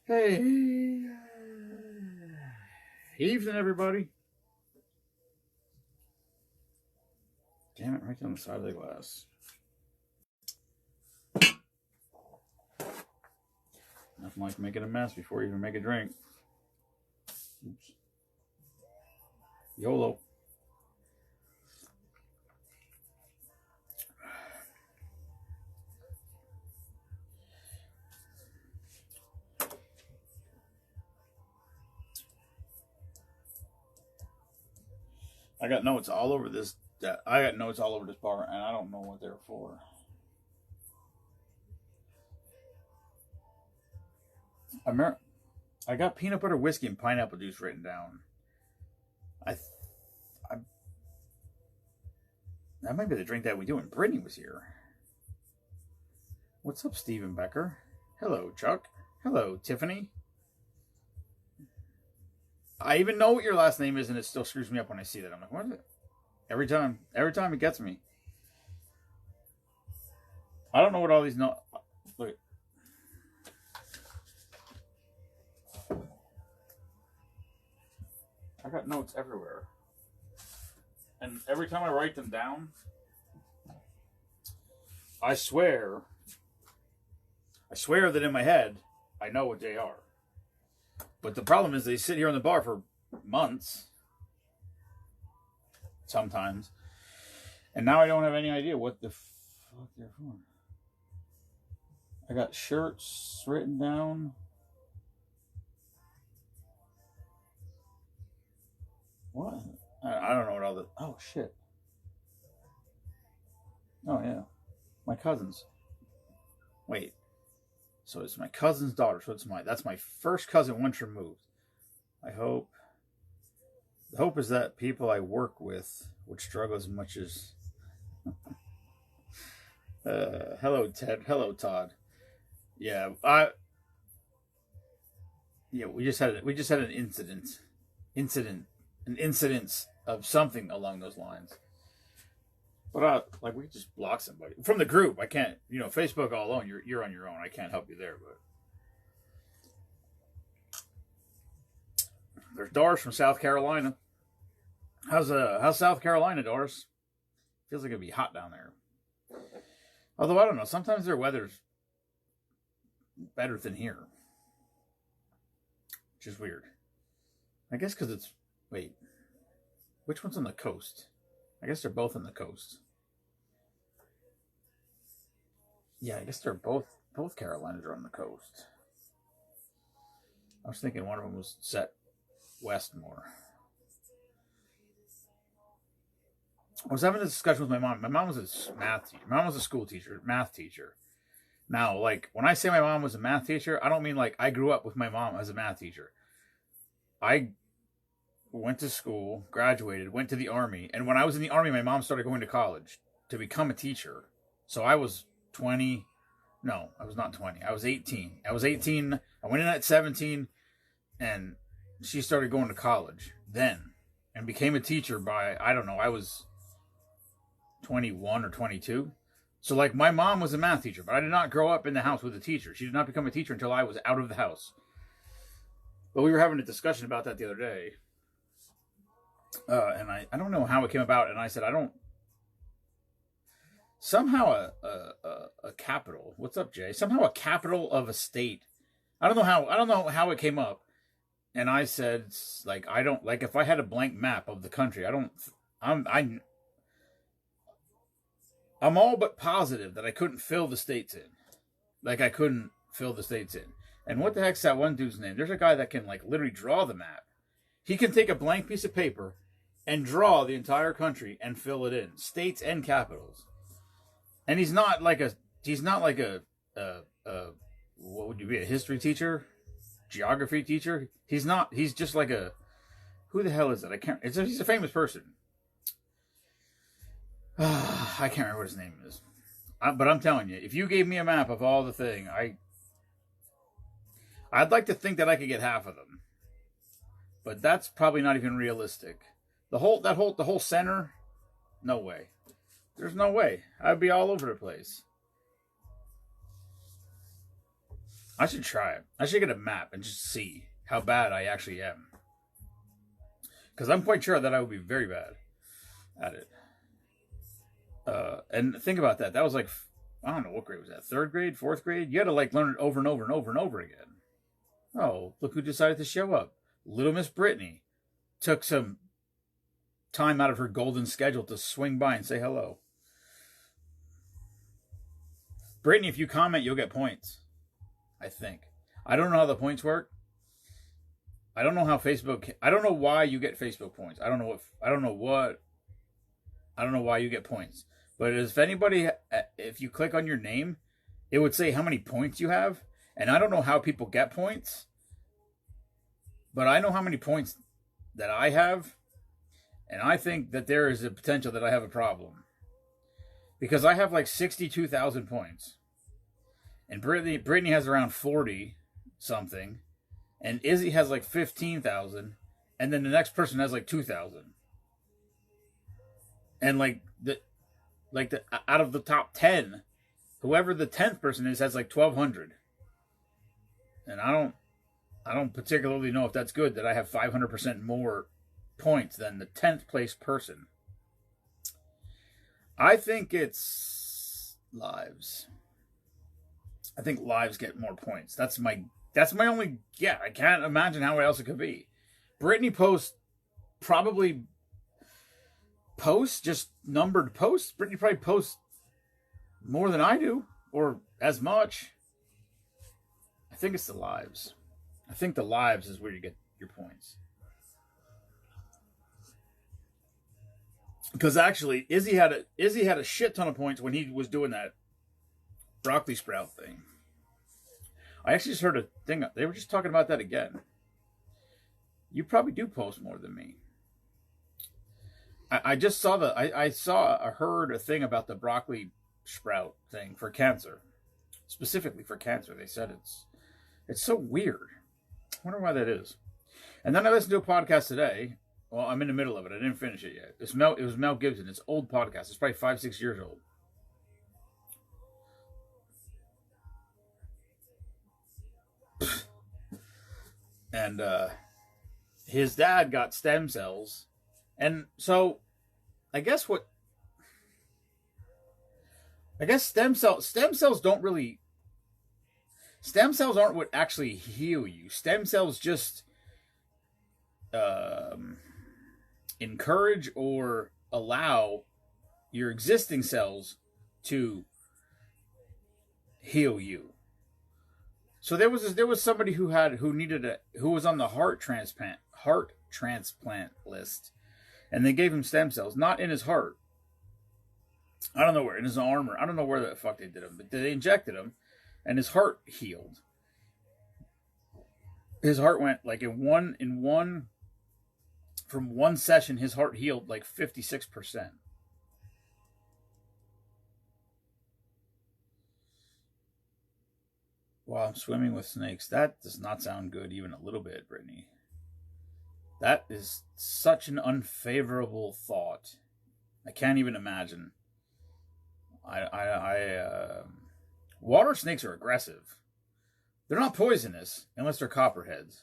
Hey, evening, everybody. Damn it, right down the side of the glass. Nothing like making a mess before you even make a drink. Oops. YOLO. I got notes all over this. I got notes all over this bar, and I don't know what they're for. I got peanut butter whiskey and pineapple juice written down. That might be the drink that we do when Brittany was here. What's up, Stephen Becker? Hello, Chuck. Hello, Tiffany. I even know what your last name is, and it still screws me up when I see that. I'm like, what is it? Every time it gets me. I don't know what all these no. Look. I got notes everywhere, and every time I write them down, I swear that in my head, I know what they are. But the problem is they sit here in the bar for months, sometimes, and now I don't have any idea what the fuck they're for. I got shirts written down. What? I don't know what all the... Oh, shit. Oh, yeah. My cousins. Wait. So it's my cousin's daughter. So that's my first cousin once removed. The hope is that people I work with would struggle as much as... hello, Ted. Hello, Todd. Yeah, we just had an incident of something along those lines. But we could just block somebody from the group. I can't, Facebook all alone. You're on your own. I can't help you there. But there's Doris from South Carolina. How's South Carolina, Doris? Feels like it'd be hot down there. Although I don't know. Sometimes their weather's better than here, which is weird. I guess because it's... Wait, which one's on the coast? I guess they're both on the coast. Yeah, I guess they're both Carolinas are on the coast. I was thinking one of them was set west more. I was having a discussion with my mom. My mom was a math teacher. My mom was a school teacher, math teacher. Now, when I say my mom was a math teacher, I don't mean I grew up with my mom as a math teacher. I went to school, graduated, went to the Army, and when I was in the Army, my mom started going to college to become a teacher. So I was 20. No, I was not 20. I was 18. I went in at 17, and she started going to college then and became a teacher by, I don't know, I was 21 or 22. So, my mom was a math teacher, but I did not grow up in the house with a teacher. She did not become a teacher until I was out of the house. But we were having a discussion about that the other day. And I don't know how it came about, and I said, somehow a capital. What's up, Jay? Somehow a capital of a state. I don't know how it came up. And I said, I don't, if I had a blank map of the country, I'm all but positive that I couldn't fill the states in. I couldn't fill the states in. And what the heck's that one dude's name? There's a guy that can, literally draw the map. He can take a blank piece of paper and draw the entire country and fill it in. States and capitals. And he's not like a what would you be, a history teacher? Geography teacher? He's not, he's just who the hell is it? He's a famous person. I can't remember what his name is. But I'm telling you, if you gave me a map of all the thing, I'd like to think that I could get half of them. But that's probably not even realistic. The whole center, no way. There's no way. I'd be all over the place. I should try it. I should get a map and just see how bad I actually am. Because I'm quite sure that I would be very bad at it. And think about that. That was like, I don't know what grade was that. 3rd grade, 4th grade. You had to like learn it over and over and over and over again. Oh, look who decided to show up. Little Miss Brittany took some time out of her golden schedule to swing by and say hello. Brittany, if you comment, you'll get points. I think. I don't know how the points work. I don't know how Facebook. I don't know why you get Facebook points. I don't know why you get points. But if anybody, if you click on your name, it would say how many points you have. And I don't know how people get points. But I know how many points that I have. And I think that there is a potential that I have a problem. Because I have like 62,000 points. And Brittany has around 40 something. And Izzy has like 15,000. And then the next person has like 2,000. And out of the top 10, whoever the 10th person is has like 1,200. And I don't particularly know if that's good that I have 500% more points than the 10th place person. I think it's lives. I think lives get more points. That's my only I can't imagine how else it could be. Brittany probably posts just numbered posts. Brittany probably posts more than I do, or as much. I think it's the lives. I think the lives is where you get your points. Because actually, Izzy had a shit ton of points when he was doing that broccoli sprout thing. I actually just heard a thing. They were just talking about that again. You probably do post more than me. I just saw heard a thing about the broccoli sprout thing for cancer. Specifically for cancer. They said it's so weird. I wonder why that is. And then I listened to a podcast today. Well, I'm in the middle of it. I didn't finish it yet. It was Mel Gibson. It's an old podcast. It's probably 5-6 years old. And his dad got stem cells. And so I guess stem cells don't really, stem cells aren't what actually heal you. Stem cells just encourage or allow your existing cells to heal you. So there was somebody who was on the heart transplant list, and they gave him stem cells, not in his heart. I don't know where, in his arm, or I don't know where the fuck they did him, but they injected him, and his heart healed. His heart went like from one session, his heart healed like 56%. While I'm swimming with snakes. That does not sound good even a little bit, Brittany. That is such an unfavorable thought. I can't even imagine. Water snakes are aggressive. They're not poisonous unless they're copperheads.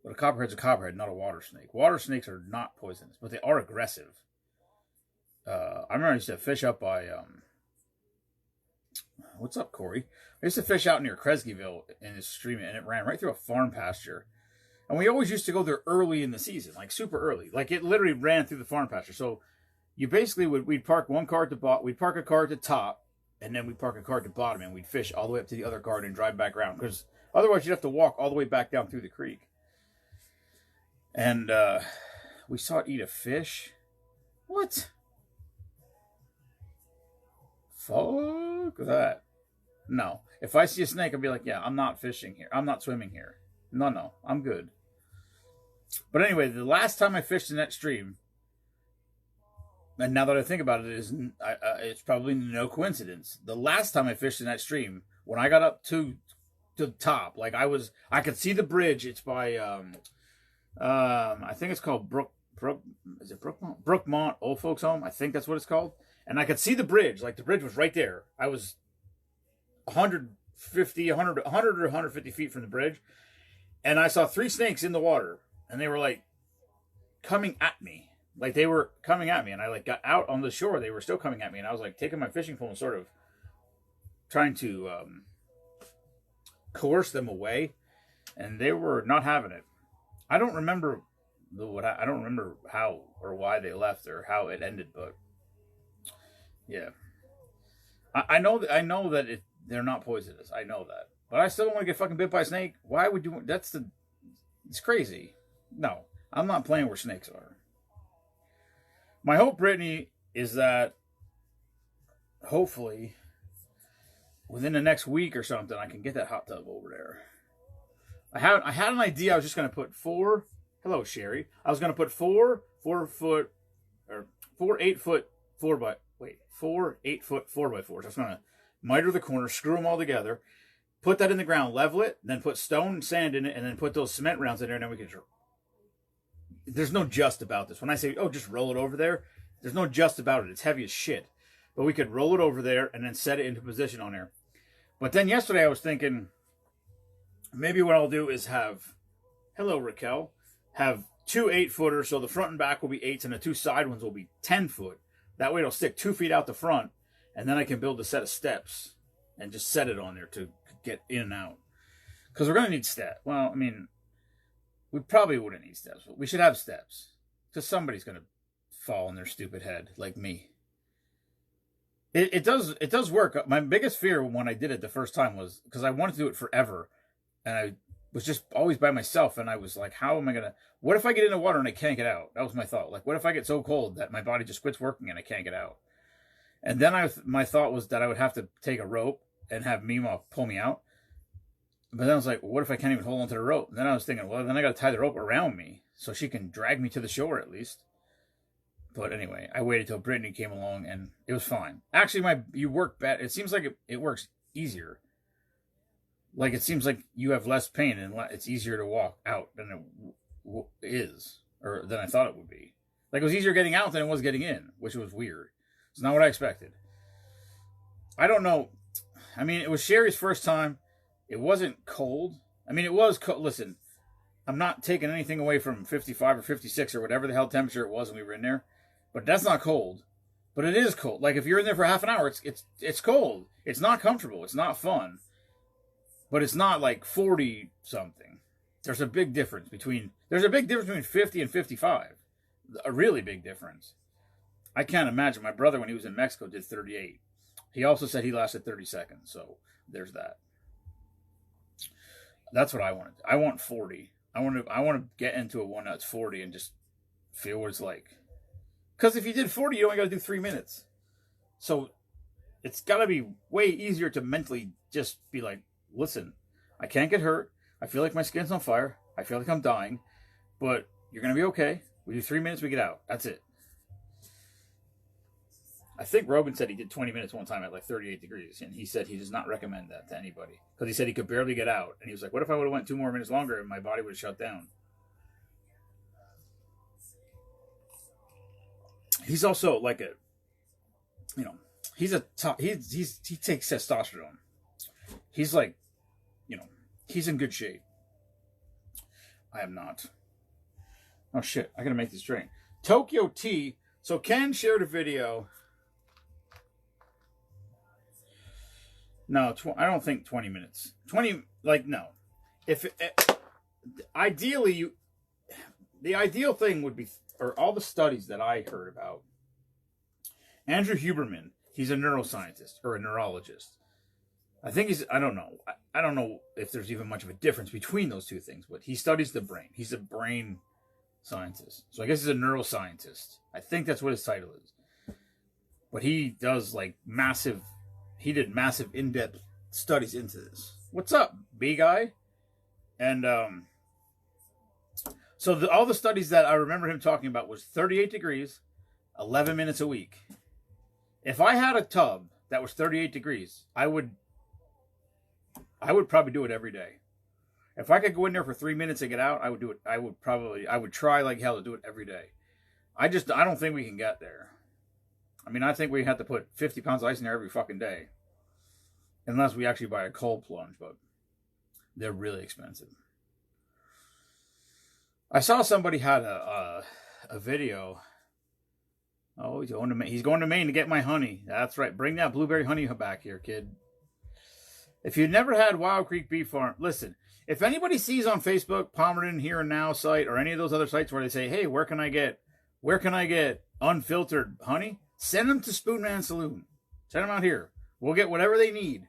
But a copperhead's a copperhead, not a water snake. Water snakes are not poisonous, but they are aggressive. I remember I used to fish up by what's up, Corey? I used to fish out near Kresgeville in this stream, and it ran right through a farm pasture. And we always used to go there early in the season, like super early. Like it literally ran through the farm pasture. So you basically we'd park one car at the bottom, we'd park a car at the top, and then we'd park a car at the bottom, and we'd fish all the way up to the other car and drive back around. Because otherwise you'd have to walk all the way back down through the creek. And we saw it eat a fish. What? Fuck that. No. If I see a snake, I'll be like, yeah, I'm not fishing here. I'm not swimming here. No, I'm good. But anyway, the last time I fished in that stream, and now that I think about it, it's probably no coincidence. The last time I fished in that stream, when I got up to the top, like I could see the bridge. It's by, I think it's called Brookmont Old Folks Home. I think that's what it's called. And I could see the bridge. Like the bridge was right there. I was 100 50, 100, 100 or 150 feet from the bridge. And I saw 3 snakes in the water. And they were like coming at me. Like they were coming at me. And I like got out on the shore. They were still coming at me. And I was like taking my fishing pole and sort of trying to coerce them away. And they were not having it. I don't remember I don't remember how or why they left or how it ended, but yeah, I know that they're not poisonous. I know that, but I still don't want to get fucking bit by a snake. Why would you? It's crazy. No, I'm not playing where snakes are. My hope, Brittany, is that hopefully within the next week or something, I can get that hot tub over there. I had an idea. I was just going to put 4. Hello, Sherry. I was going to put 4 8-foot 4x4s. I was going to miter the corners, screw them all together, put that in the ground, level it, then put stone and sand in it, and then put those cement rounds in there, and then we can. There's no just about this. When I say, oh, just roll it over there, there's no just about it. It's heavy as shit. But we could roll it over there and then set it into position on there. But then yesterday I was thinking, maybe what I'll do is have, hello Raquel, have 2 8-footers, so the front and back will be 8s, and the 2 side ones will be 10-foot. That way it'll stick 2 feet out the front, and then I can build a set of steps and just set it on there to get in and out. Because we're going to need steps. Well, I mean, we probably wouldn't need steps, but we should have steps. Because somebody's going to fall on their stupid head, like me. It does work. My biggest fear when I did it the first time was, because I wanted to do it forever, and I was just always by myself, and I was like, how am I going to... What if I get in the water and I can't get out? That was my thought. Like, what if I get so cold that my body just quits working and I can't get out? And then my thought was that I would have to take a rope and have Mima pull me out. But then I was like, what if I can't even hold onto the rope? And then I was thinking, well, then I got to tie the rope around me so she can drag me to the shore at least. But anyway, I waited till Brittany came along, and it was fine. Actually, you work better. It seems like it works easier. Like, it seems like you have less pain, and it's easier to walk out than it is, or than I thought it would be. Like, it was easier getting out than it was getting in, which was weird. It's not what I expected. I don't know. I mean, it was Sherry's first time. It wasn't cold. I mean, it was cold. Listen, I'm not taking anything away from 55 or 56 or whatever the hell temperature it was when we were in there. But that's not cold. But it is cold. Like, if you're in there for half an hour, it's cold. It's not comfortable. It's not fun. But it's not like 40 something. There's a big difference between 50 and 55. A really big difference. I can't imagine. My brother, when he was in Mexico, did 38. He also said he lasted 30 seconds. So there's that. That's what I wanted. I want 40. I want to get into a one that's 40 and just feel what it's like. Because if you did 40, you only got to do 3 minutes. So it's got to be way easier to mentally just be like, listen, I can't get hurt. I feel like my skin's on fire. I feel like I'm dying. But you're going to be okay. We do 3 minutes, we get out. That's it. I think Rogan said he did 20 minutes one time at like 38 degrees. And he said he does not recommend that to anybody. Because he said he could barely get out. And he was like, what if I would have went 2 more minutes longer and my body would have shut down? He's also like he takes testosterone. He's like, he's in good shape. I am not. Oh shit, I gotta make this drink. Tokyo Tea. So Ken shared a video. No, I don't think 20 minutes. 20, like, no. Ideally, the ideal thing would be, or all the studies that I heard about, Andrew Huberman, he's a neuroscientist or a neurologist. I think I don't know. I don't know if there's even much of a difference between those two things, but he studies the brain. He's a brain scientist. So I guess he's a neuroscientist. I think that's what his title is. But he does he did massive in-depth studies into this. What's up, B guy? And so all the studies that I remember him talking about was 38 degrees, 11 minutes a week. If I had a tub that was 38 degrees, I would probably do it every day. If I could go in there for 3 minutes and get out, I would do it. I would try like hell to do it every day. I don't think we can get there. I mean, I think we have to put 50 pounds of ice in there every fucking day. unless we actually buy a cold plunge, but they're really expensive. I saw somebody had a video. Oh, he's going to Maine to get my honey. That's right. Bring that blueberry honey back here, kid. If you've never had Wild Creek Beef Farm, listen. If anybody sees on Facebook, Palmerton Here and Now site, or any of those other sites where they say, "Hey, where can I get unfiltered honey?" Send them to Spoonman Saloon. Send them out here. We'll get whatever they need.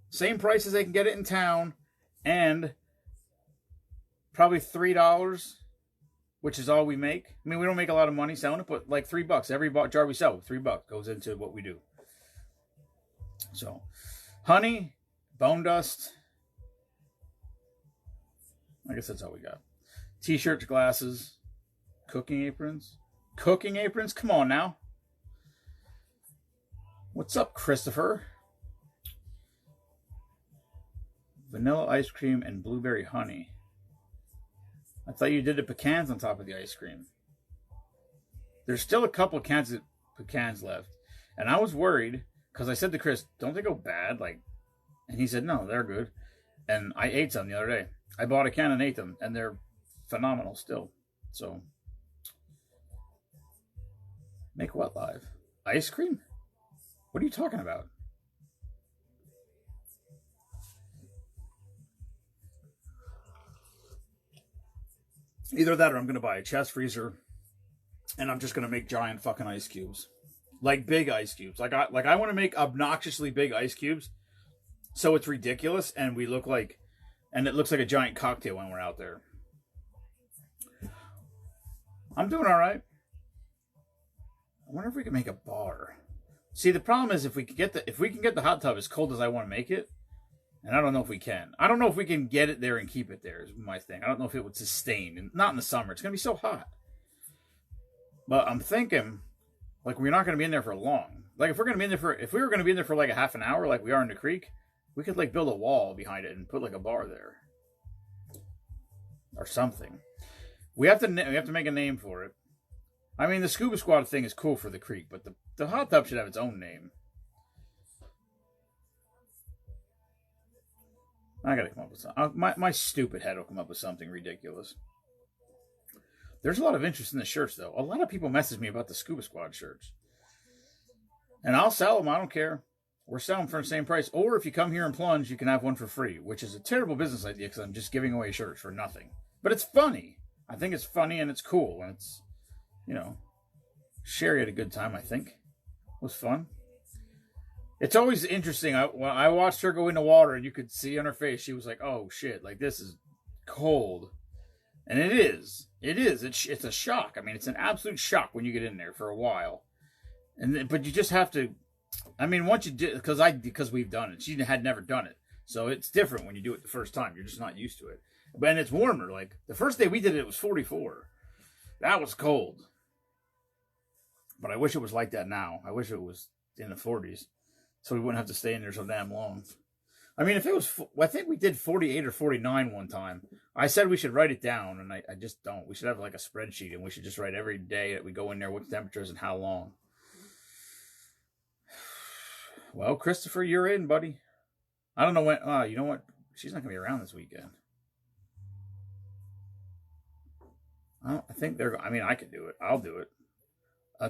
Same price as they can get it in town, and probably $3, which is all we make. I mean, we don't make a lot of money selling it, but like $3 every jar we sell. $3 goes into what we do. So, honey, bone dust. I guess that's all we got. T-shirts, glasses, cooking aprons. Cooking aprons? Come on now. What's up, Christopher? Vanilla ice cream and blueberry honey. I thought you did the pecans on top of the ice cream. There's still a couple of cans of pecans left. And I was worried because I said to Chris, don't they go bad? And he said, no, they're good. And I ate some the other day. I bought a can and ate them, and they're phenomenal still. So, make what live? Ice cream? What are you talking about? Either that or I'm going to buy a chest freezer, and I'm just going to make giant fucking ice cubes. Like big ice cubes. I want to make obnoxiously big ice cubes so it's ridiculous, and we look like... And it looks like a giant cocktail when we're out there. I'm doing all right. I wonder if we can make a bar. See, the problem is if we can get the hot tub as cold as I want to make it, and I don't know if we can. I don't know if we can get it there and keep it there is my thing. I don't know if it would sustain. And not in the summer. It's going to be so hot. But I'm thinking, we're not going to be in there for long. If we were going to be in there for like a half an hour, like we are in the creek, we could build a wall behind it and put a bar there. Or something. We have to make a name for it. I mean, the Scuba Squad thing is cool for the creek, but the hot tub should have its own name. I gotta come up with something. My stupid head will come up with something ridiculous. There's a lot of interest in the shirts, though. A lot of people message me about the Scuba Squad shirts. And I'll sell them. I don't care. We're selling for the same price. Or if you come here and plunge, you can have one for free, which is a terrible business idea because I'm just giving away shirts for nothing. But it's funny. I think it's funny and it's cool. And it's, Sherry had a good time, I think. It was fun. It's always interesting. When I watched her go in the water and you could see on her face, she was like, oh shit, this is cold. And it is. It is. It's a shock. I mean, it's an absolute shock when you get in there for a while. But you just have to... I mean, once you did, because we've done it. She had never done it, so it's different when you do it the first time. You're just not used to it. But it's warmer. The first day we did it, it was 44. That was cold. But I wish it was like that now. I wish it was in the 40s, so we wouldn't have to stay in there so damn long. I mean, if it was, I think we did 48 or 49 one time. I said we should write it down, and I just don't. We should have a spreadsheet, and we should just write every day that we go in there, what temperatures and how long. Well, Christopher, you're in, buddy. I don't know when... you know what? She's not going to be around this weekend. I think they're... I mean, I could do it. I'll do it.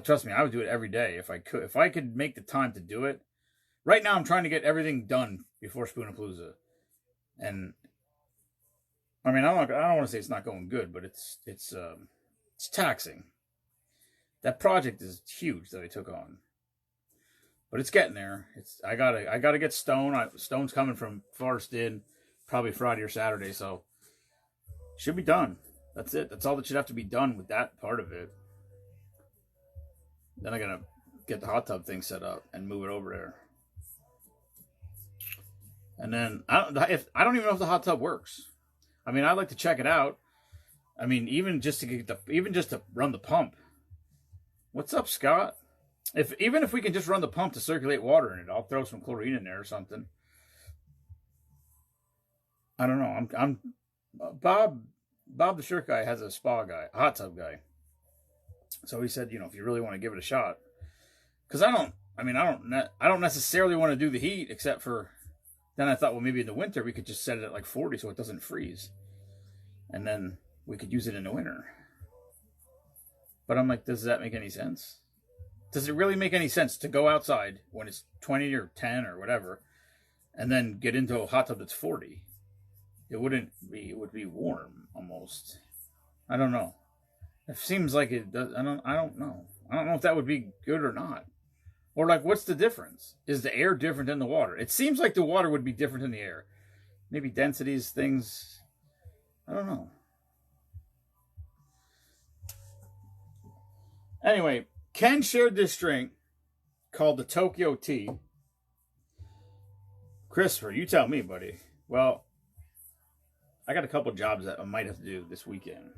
Trust me, I would do it every day if I could. If I could make the time to do it. Right now, I'm trying to get everything done before Spoonapalooza. And... I mean, I don't want to say it's not going good, but it's taxing. That project is huge that I took on. But it's getting there. I gotta get Stone. Stone's coming from Forest Inn, probably Friday or Saturday, so should be done. That's it. That's all that should have to be done with that part of it. Then I gotta get the hot tub thing set up and move it over there. And then I don't even know if the hot tub works. I mean, I'd like to check it out. I mean, even just to run the pump. What's up, Scott? Even if we can just run the pump to circulate water in it, I'll throw some chlorine in there or something. I don't know. I'm Bob the shirt guy has a hot tub guy. So he said, if you really want to give it a shot, because I I mean, I don't necessarily want to do the heat, except for then I thought, well, maybe in the winter we could just set it at like 40 so it doesn't freeze, and then we could use it in the winter. But I'm like, does that make any sense? Does it really make any sense to go outside when it's 20 or 10 or whatever, and then get into a hot tub that's 40? It wouldn't be. It would be warm almost. I don't know. It seems like it does. I don't know. I don't know if that would be good or not. Or like, what's the difference? Is the air different than the water? It seems like the water would be different than the air. Maybe densities, things. I don't know. Anyway, Ken shared this drink called the Tokyo Tea. Christopher, you tell me, buddy. Well, I got a couple jobs that I might have to do this weekend.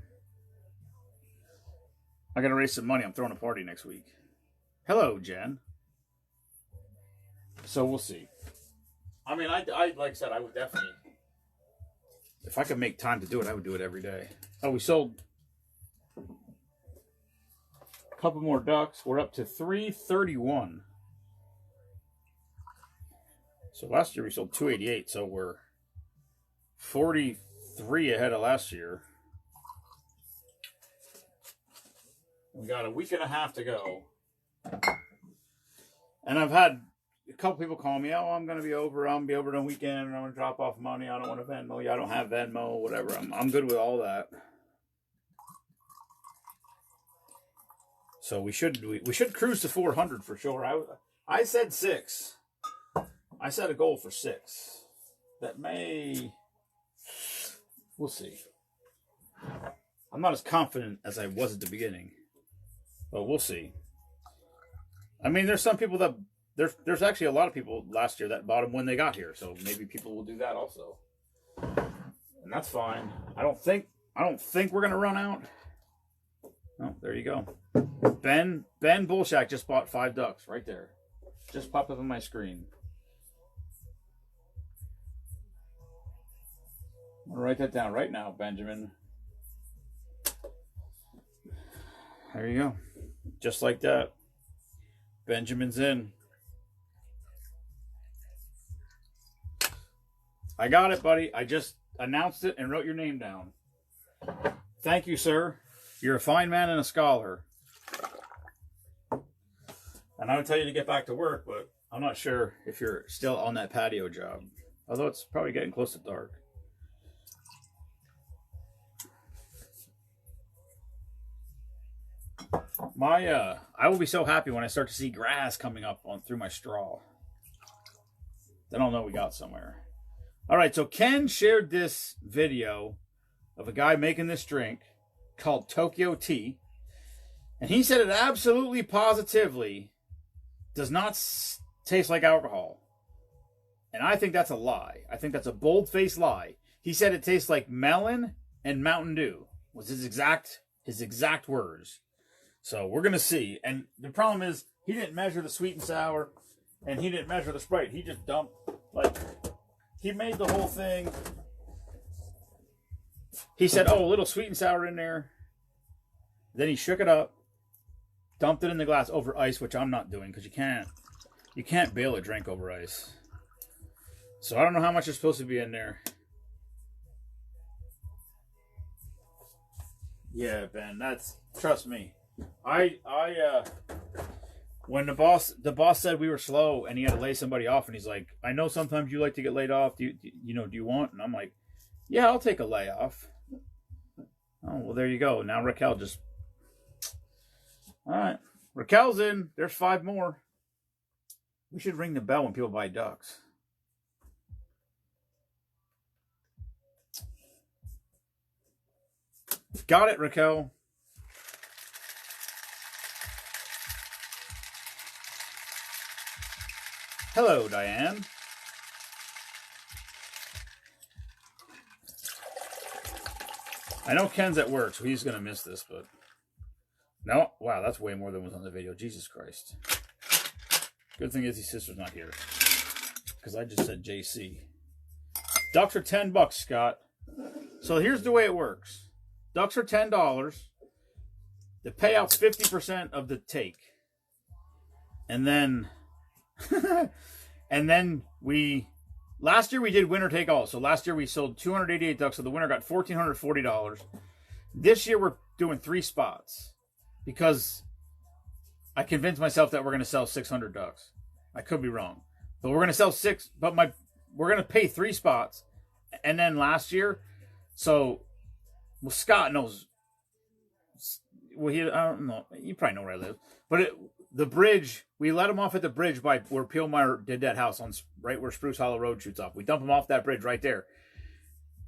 I got to raise some money. I'm throwing a party next week. Hello, Jen. So we'll see. I mean, I like I said, I would definitely, if I could make time to do it, I would do it every day. Oh, we sold a couple more ducks. We're up to 331. So last year we sold 288, so we're 43 ahead of last year. We got a week and a half to go. And I've had a couple people call me, oh, I'm going to be over. I'm going to be over the weekend, and I'm going to drop off money. I don't want to Venmo you. I don't have Venmo, whatever. I'm good with all that. So we should cruise to 400 for sure. I said 6. I set a goal for 6. That may... We'll see. I'm not as confident as I was at the beginning. But we'll see. I mean, there's some people that... There's actually a lot of people last year that bought them when they got here. So maybe people will do that also. And that's fine. I don't think we're going to run out. Oh, there you go. Ben Bullshack just bought 5 ducks right there. Just popped up on my screen. I'm going to write that down right now, Benjamin. There you go. Just like that. Benjamin's in. I got it, buddy. I just announced it and wrote your name down. Thank you, sir. You're a fine man and a scholar. And I would tell you to get back to work, but I'm not sure if you're still on that patio job. Although it's probably getting close to dark. I will be so happy when I start to see grass coming up through my straw. Then I'll know we got somewhere. All right, so Ken shared this video of a guy making this drink called Tokyo Tea. And he said it absolutely positively does not taste like alcohol. And I think that's a lie. I think that's a bold-faced lie. He said it tastes like melon and Mountain Dew. Was his exact words. So we're going to see. And the problem is he didn't measure the sweet and sour and he didn't measure the Sprite. He just dumped, he made the whole thing. He said, oh, a little sweet and sour in there. Then he shook it up, dumped it in the glass over ice, which I'm not doing because you can't bail a drink over ice. So I don't know how much is supposed to be in there. Yeah, Ben, trust me. When the boss said we were slow and he had to lay somebody off, and he's like, I know sometimes you like to get laid off. Do you want? And I'm like, yeah, I'll take a layoff. Oh, well, there you go. Now Raquel just... All right. Raquel's in. There's 5 more. We should ring the bell when people buy ducks. Got it, Raquel. Hello, Diane. I know Ken's at work, so he's going to miss this, but... No, wow, that's way more than was on the video. Jesus Christ. Good thing is his sister's not here. Because I just said JC. Ducks are $10, Scott. So here's the way it works. Ducks are $10. The payout's 50% of the take. And then And then last year we did winner take all. So last year we sold 288 ducks, so the winner got $1,440. This year we're doing 3 spots because I convinced myself that we're going to sell 600 ducks. I could be wrong, but we're going to sell 6. But we're going to pay 3 spots, and then last year, so Scott knows. Well, I don't know. You probably know where I live, but the bridge, we let him off at the bridge by where Peelmeyer did that house on right where Spruce Hollow Road shoots off. We dump him off that bridge right there.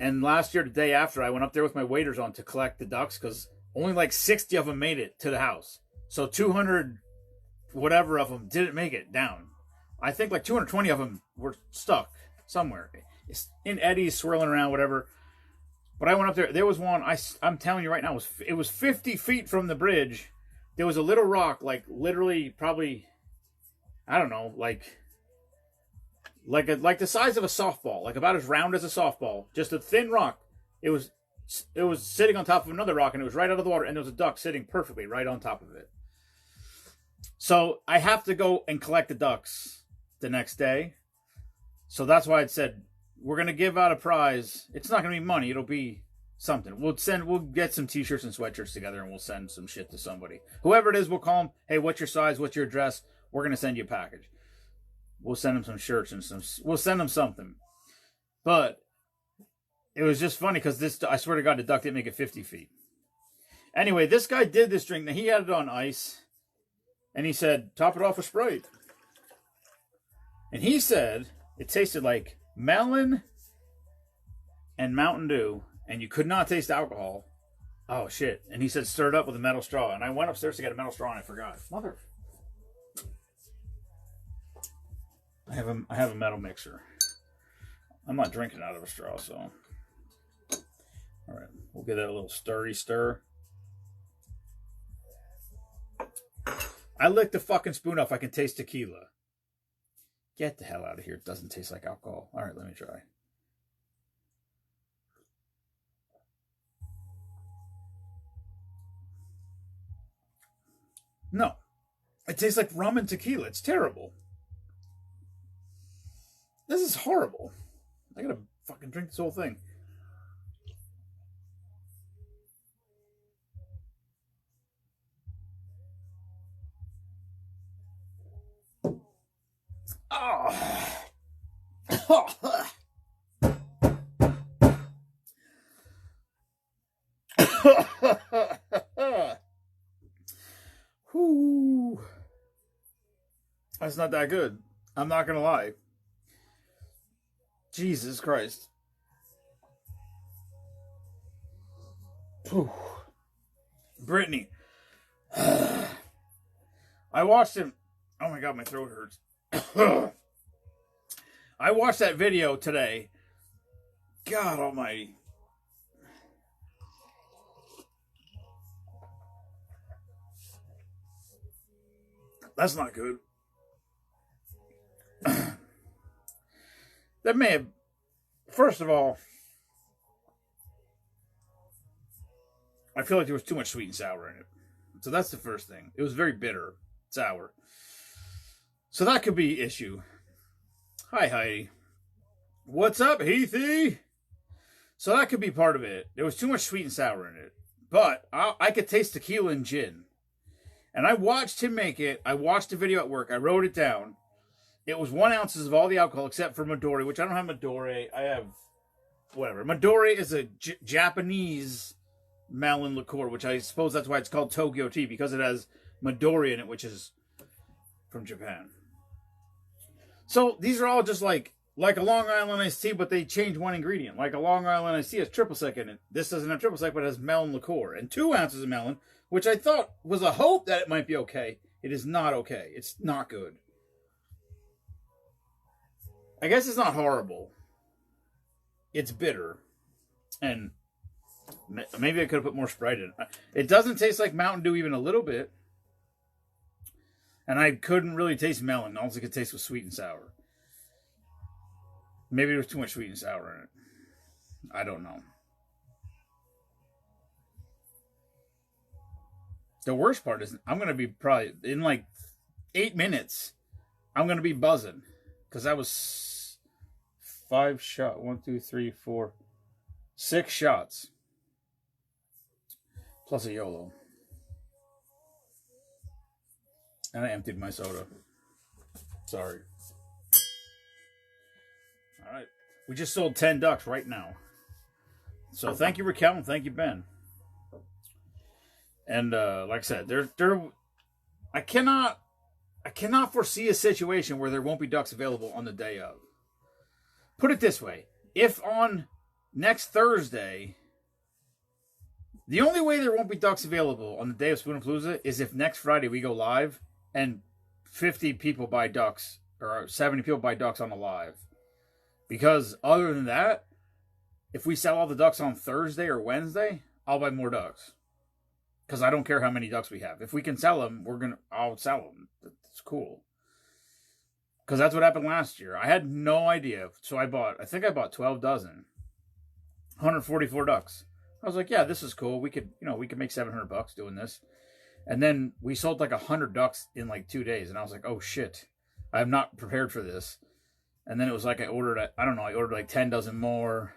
And last year, the day after, I went up there with my waders on to collect the ducks because only like 60 of them made it to the house. So 200 whatever of them didn't make it down. I think like 220 of them were stuck somewhere in eddies, swirling around, whatever. But I went up there. There was one, I'm telling you right now, it was 50 feet from the bridge. There was a little rock, like literally probably, I don't know, like the size of a softball, like about as round as a softball, just a thin rock. It was sitting on top of another rock, and it was right out of the water, and there was a duck sitting perfectly right on top of it. So I have to go and collect the ducks the next day. So that's why I said we're gonna give out a prize. It's not gonna be money. It'll be something. We'll get some t-shirts and sweatshirts together, and we'll send some shit to somebody. Whoever it is, we'll call them. Hey, what's your size? What's your address? We're gonna send you a package. We'll send them some shirts and we'll send them something. But it was just funny because I swear to God, the duck didn't make it 50 feet. Anyway, this guy did this drink. Now, he had it on ice. And he said, top it off with Sprite. And he said it tasted like melon and Mountain Dew. And you could not taste alcohol. Oh, shit. And he said, stir it up with a metal straw. And I went upstairs to get a metal straw and I forgot. Mother. I have a metal mixer. I'm not drinking out of a straw, so. All right. We'll give that a little stir. I licked the fucking spoon off. I can taste tequila. Get the hell out of here. It doesn't taste like alcohol. All right, let me try. No. It tastes like rum and tequila. It's terrible. This is horrible. I gotta fucking drink this whole thing. Oh. Whew. That's not that good. I'm not gonna lie. Jesus Christ. Whew. Brittany. I watched him. Oh my God, my throat hurts. I watched that video today. God almighty. That's not good. That may have, first of all, I feel like there was too much sweet and sour in it. So that's the first thing. It was very bitter, sour. So that could be issue. Hi, Heidi. What's up, Heathy? So that could be part of it. There was too much sweet and sour in it. But I could taste tequila and gin. And I watched him make it. I watched the video at work. I wrote it down. It was 1 ounce of all the alcohol except for Midori, which I don't have Midori. I have whatever. Midori is a Japanese melon liqueur, which I suppose that's why it's called Tokyo tea, because it has Midori in it, which is from Japan. So these are all just like a Long Island iced tea, but they change one ingredient. Like a Long Island iced tea has triple sec in it. This doesn't have triple sec, but it has melon liqueur. And 2 ounces of melon, which I thought was a hope that it might be okay. It is not okay. It's not good. I guess it's not horrible. It's bitter. And maybe I could have put more Sprite in it. It doesn't taste like Mountain Dew even a little bit. And I couldn't really taste melon. All I could taste was sweet and sour. Maybe there was too much sweet and sour in it. I don't know. The worst part is I'm going to be probably in like 8 minutes. I'm going to be buzzing. Because that was 5 shots. 1, 2, 3, 4, 6 shots. Plus a YOLO. And I emptied my soda. Sorry. All right. We just sold 10 ducks right now. So thank you, Raquel, and thank you, Ben. And like I said, I cannot foresee a situation where there won't be ducks available on the day of. Put it this way. If on next Thursday, the only way there won't be ducks available on the day of Spoonapalooza is if next Friday we go live and 50 people buy ducks, or 70 people buy ducks on the live. Because other than that, if we sell all the ducks on Thursday or Wednesday, I'll buy more ducks. Because I don't care how many ducks we have. If we can sell them, I'll sell them. It's cool. Because that's what happened last year. I had no idea. So I bought 12 dozen. 144 ducks. I was like, yeah, this is cool. We could make $700 doing this. And then we sold like 100 ducks in like 2 days. And I was like, oh shit, I'm not prepared for this. And then it was like I ordered like 10 dozen more.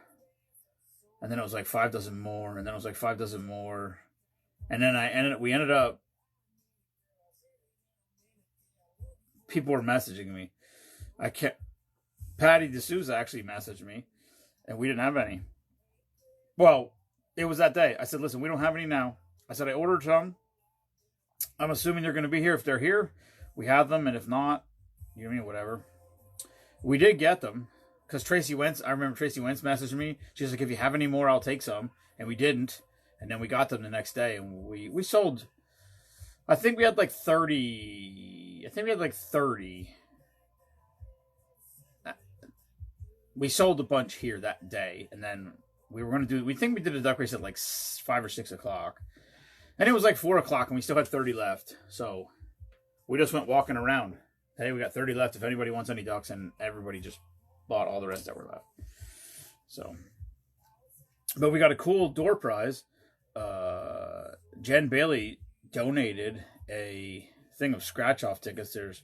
And then it was like 5 dozen more. And then it was like 5 dozen more. And then we ended up, people were messaging me. Patty D'Souza actually messaged me. And we didn't have any. Well, it was that day. I said, listen, we don't have any now. I said, I ordered some. I'm assuming they're going to be here. If they're here, we have them. And if not, whatever. We did get them. Because I remember Tracy Wentz messaged me. She's like, if you have any more, I'll take some. And we didn't. And then we got them the next day. And we sold, I think we had like 30. We sold a bunch here that day. And then we think we did a duck race at like 5 or 6 o'clock. And it was like 4 o'clock and we still had 30 left. So we just went walking around. Hey, we got 30 left if anybody wants any ducks. And everybody just bought all the rest that were left. So, but we got a cool door prize. Jen Bailey donated a thing of scratch-off tickets. There's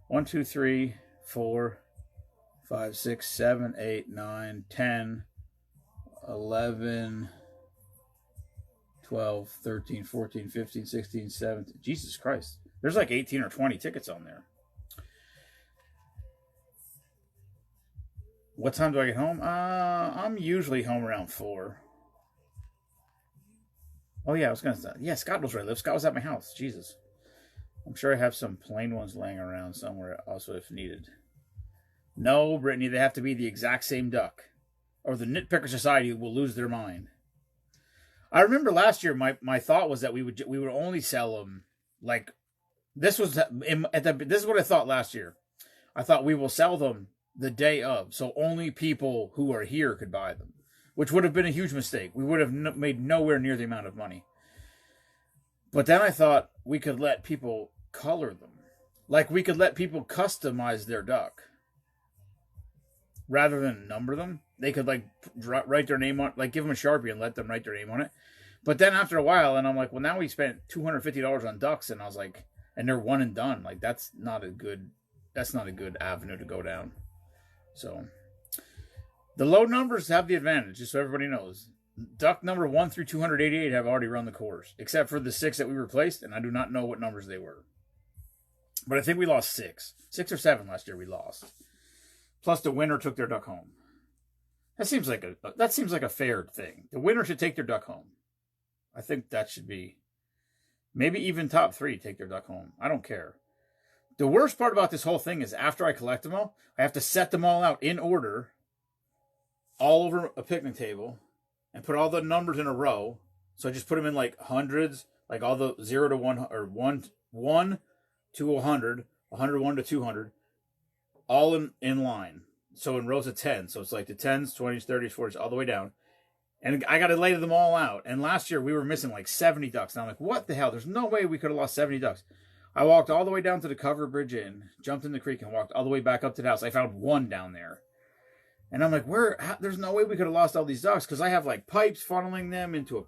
1, 2, 3, 4, 5, 6, 7, 8, 9, 10, 11, 12, 13, 14, 15, 16, 17. Jesus Christ. There's like 18 or 20 tickets on there. What time do I get home? I'm usually home around 4. Oh, yeah, I was going to say. Yeah, Scott knows where I live. Scott was at my house. Jesus. I'm sure I have some plain ones laying around somewhere also if needed. No, Brittany, they have to be the exact same duck. Or the Nitpicker Society will lose their mind. I remember last year my thought was that we would only sell them like this is what I thought last year. I thought we will sell them the day of, so only people who are here could buy them, which would have been a huge mistake. We would have made nowhere near the amount of money. But then I thought we could let people color them. Like we could let people customize their duck. Rather than number them, they could like write their name on, like give them a Sharpie and let them write their name on it. But then after a while, and I'm like, well, now we spent $250 on ducks, and I was like, and they're one and done. Like that's not a good avenue to go down. So the low numbers have the advantage, just so everybody knows. Duck number 1 through 288 have already run the course, except for the 6 that we replaced, and I do not know what numbers they were. But I think we lost 6 or 7 last year. We lost. Plus, the winner took their duck home. That seems like a fair thing. The winner should take their duck home. I think that should be, maybe even top 3 take their duck home. I don't care. The worst part about this whole thing is after I collect them all, I have to set them all out in order, all over a picnic table, and put all the numbers in a row. So I just put them in like hundreds, like all the 0 to 1, or 1 to 100, 101 to 200. All in line. So in rows of 10. So it's like the 10s, 20s, 30s, 40s, all the way down. And I got to lay them all out. And last year we were missing like 70 ducks. And I'm like, what the hell? There's no way we could have lost 70 ducks. I walked all the way down to the Cover Bridge Inn, jumped in the creek, and walked all the way back up to the house. I found 1 down there. And I'm like, there's no way we could have lost all these ducks, because I have like pipes funneling them into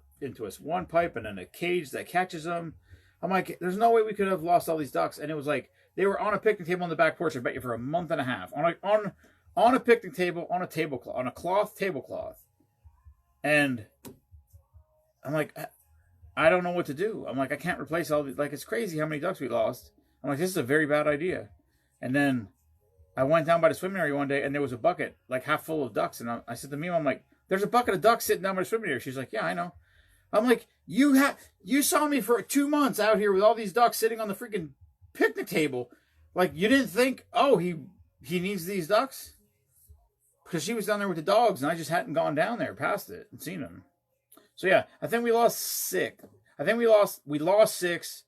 one pipe and then a cage that catches them. I'm like, there's no way we could have lost all these ducks. And it was like They were on a picnic table on the back porch, I bet you, for a month and a half. On a picnic table, on a tablecloth, on a cloth tablecloth. And I'm like, I don't know what to do. I'm like, I can't replace all these. Like, it's crazy how many ducks we lost. I'm like, this is a very bad idea. And then I went down by the swimming area one day, and there was a bucket, like, half full of ducks. And I said to Mima, I'm like, there's a bucket of ducks sitting down by the swimming area. She's like, yeah, I know. I'm like, you saw me for 2 months out here with all these ducks sitting on the freaking picnic table. Like, you didn't think, oh, he needs these ducks? Because she was down there with the dogs, and I just hadn't gone down there past it and seen them. So yeah, I think we lost 6. I think we lost 6.